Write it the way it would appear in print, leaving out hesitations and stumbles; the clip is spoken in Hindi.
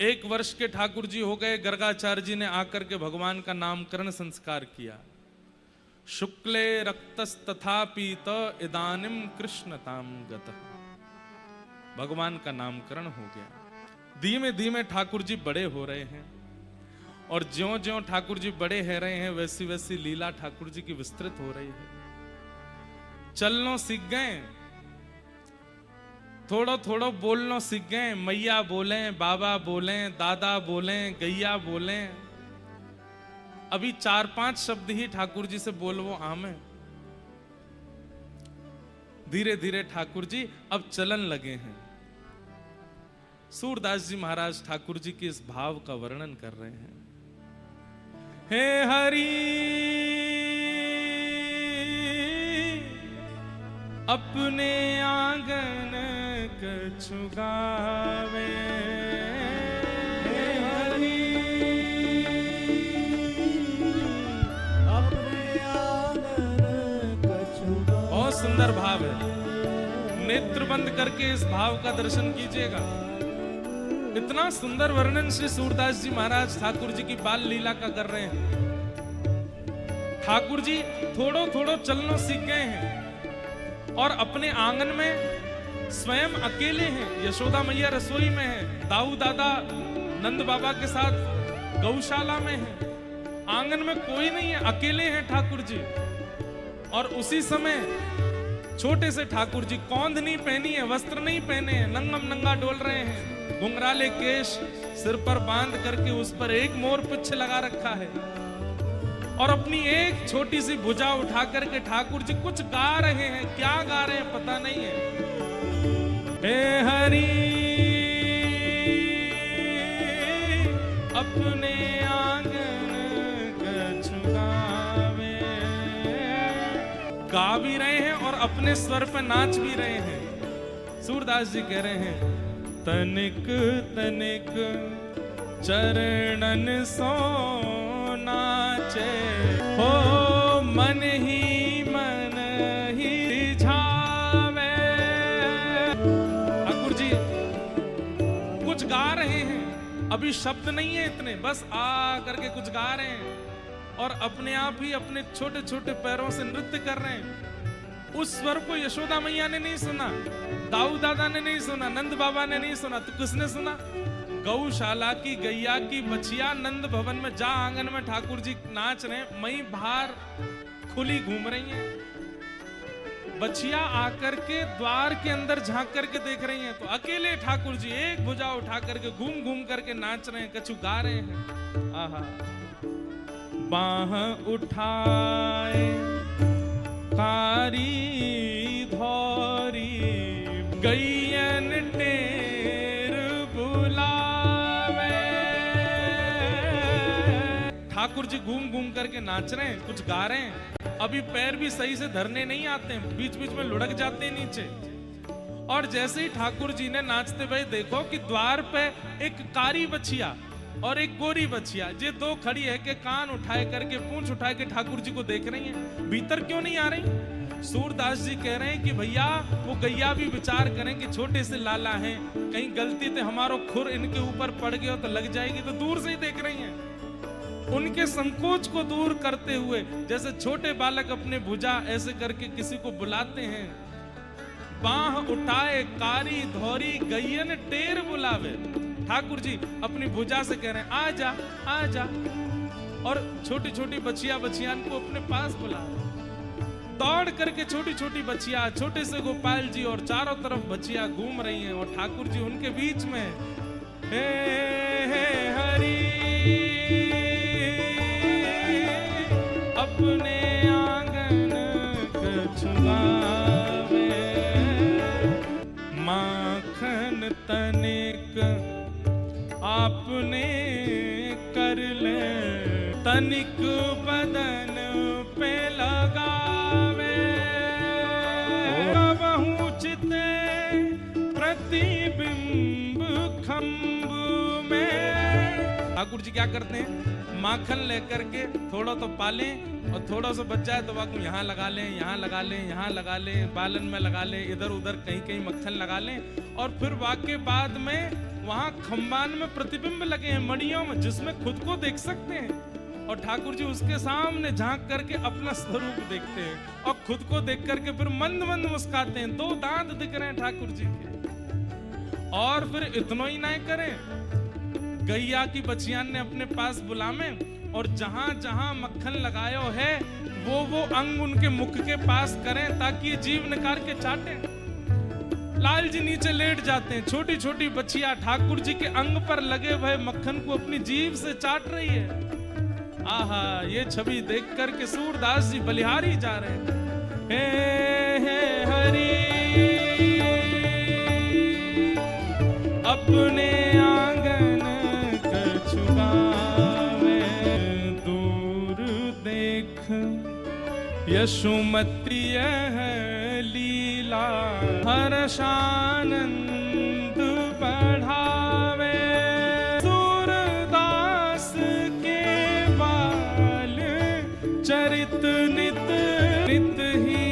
1 वर्ष के ठाकुर जी हो गए। गर्गाचार्य जी ने आकर के भगवान का नामकरण संस्कार किया। शुक्ले रक्तस्तथा पीत इदानिम कृष्णताम गतः। भगवान का नामकरण हो गया। धीमे धीमे ठाकुर जी बड़े हो रहे हैं और ज्यों ज्यों ठाकुर जी बड़े हो रहे हैं वैसी वैसी लीला ठाकुर जी की विस्तृत हो रही है। चलनो सीख गए, थोड़ो थोड़ो बोलनो सीख गए। मैया बोले, बाबा बोले, दादा बोले, गैया बोले। अभी 4-5 शब्द ही ठाकुर जी से बोलवो आमे। धीरे धीरे ठाकुर जी अब चलन लगे हैं। सूरदास जी महाराज ठाकुर जी के इस भाव का वर्णन कर रहे हैं। हे हरि अपने आंगन कछु गावे, हे हरि अपने आंगन कछु गावे। बहुत सुंदर भाव है। नेत्र बंद करके इस भाव का दर्शन कीजिएगा। इतना सुंदर वर्णन श्री सूरदास जी महाराज ठाकुर जी की बाल लीला का कर रहे हैं। ठाकुर जी थोड़ो थोड़ो चलना सीख गए हैं और अपने आंगन में स्वयं अकेले हैं। यशोदा मैया रसोई में है, दाऊ दादा नंद बाबा के साथ गौशाला में है। आंगन में कोई नहीं है, अकेले हैं ठाकुर जी। और उसी समय छोटे से ठाकुर जी कौंध नहीं पहनी है, वस्त्र नहीं पहने हैं, नंगम नंगा डोल रहे हैं। घुंघराले केश सिर पर बांध करके उस पर एक मोर पुच्छ लगा रखा है और अपनी एक छोटी सी भुजा उठा करके ठाकुर जी कुछ गा रहे हैं। क्या गा रहे हैं पता नहीं है। हे हरि अपने आंगन कछु गावे। गा भी रहे हैं और अपने स्वर पे नाच भी रहे हैं। सूरदास जी कह रहे हैं तनिक तनिक चरणन सो नाचे, हो मन ही रिझावे। ठाकुर जी कुछ गा रहे हैं, अभी शब्द नहीं है इतने, बस आ करके कुछ गा रहे हैं और अपने आप ही अपने छोटे छोटे पैरों से नृत्य कर रहे हैं। उस स्वर को यशोदा मैया ने नहीं सुना, दाऊ दादा ने नहीं सुना, नंद बाबा ने नहीं सुना, तो किसने सुना? गौशाला की गैया की बछिया नंद भवन में जा आंगन में ठाकुर जी नाच रहे हैं, मई बाहर खुली घूम रही हैं। बछिया आकर के द्वार के अंदर झांक करके देख रही हैं तो अकेले ठाकुर जी एक भुजा उठा करके घूम घूम करके नाच रहे हैं, कछु गा रहे हैं। आहा बाह उठाए कारी धौरी गैयन टेर बुलावे। ठाकुर जी घूम घूम करके नाच रहे हैं, कुछ गा रहे हैं। अभी पैर भी सही से धरने नहीं आते हैं, बीच बीच में लुढ़क जाते हैं नीचे। और जैसे ही ठाकुर जी ने नाचते हुए देखो कि द्वार पे एक कारी बछिया और एक गोरी बछिया, ये दो खड़ी है के कान उठाए करके पूंछ उठाए के ठाकुर जी को देख रही हैं। भीतर क्यों नहीं आ रही? सूरदास जी कह रहे हैं कि भैया वो गैया भी विचार करें कि छोटे से लाला हैं, कहीं गलती से हमारो खुर इनके ऊपर पड़ गया तो लग जाएगी, तो दूर से ही देख रही हैं। उनके संकोच को दूर करते हुए जैसे छोटे बालक अपने भुजा ऐसे करके किसी को बुलाते हैं। बाह उठाए कारी धौरी गैयन टेर बुलावे। ठाकुर जी अपनी भुजा से कह रहे हैं आजा आजा, और छोटी छोटी बच्चियां को अपने पास बुला। दौड़ करके छोटी छोटी बच्चियां, छोटे से गोपाल जी और चारों तरफ बच्चियां घूम रही हैं और ठाकुर जी उनके बीच में। हे हे हरि अपने आंगन कछु गावे, माखन तनिक आपने कर ले, तनिक बदन पे लगावे। बहु चिते प्रतिबिंब खंब में। ठाकुर जी क्या करते हैं? माखन लेकर के थोड़ा तो पालें और थोड़ा सा बच जाए तो वाकू यहाँ लगा लें, यहाँ लगा लें, यहाँ लगा लें, बालन में लगा लें, इधर उधर कहीं कहीं मक्खन लगा लें और फिर वाके बाद में वहां खंबान में प्रतिबिंब लगे हैं मणियों में, जिसमें खुद को देख सकते हैं। और ठाकुर जी उसके सामने झांक करके अपना स्वरूप देखते हैं और खुद को देख करके फिर मंद मंद मुस्काते हैं। 2 दांत दिख रहे हैं ठाकुर जी के। और फिर इतना ही ना करें, गैया की बचियान ने अपने पास बुलावे और जहां जहां मक्खन लगायो है वो अंग उनके मुख के पास करें, ताकि ये जीव निकाल के चाटे। लाल जी नीचे लेट जाते हैं, छोटी छोटी बच्चियां ठाकुर जी के अंग पर लगे हुए मक्खन को अपनी जीभ से चाट रही है। आहा, ये छवि देख करके सूरदास जी बलिहारी जा रहे हैं। हे हरि अपने आंगन कछुआवे, दूर देख यशोमती यह लीला, हर्षानंद बढ़ावे। सूरदास के बाल चरित नित नित ही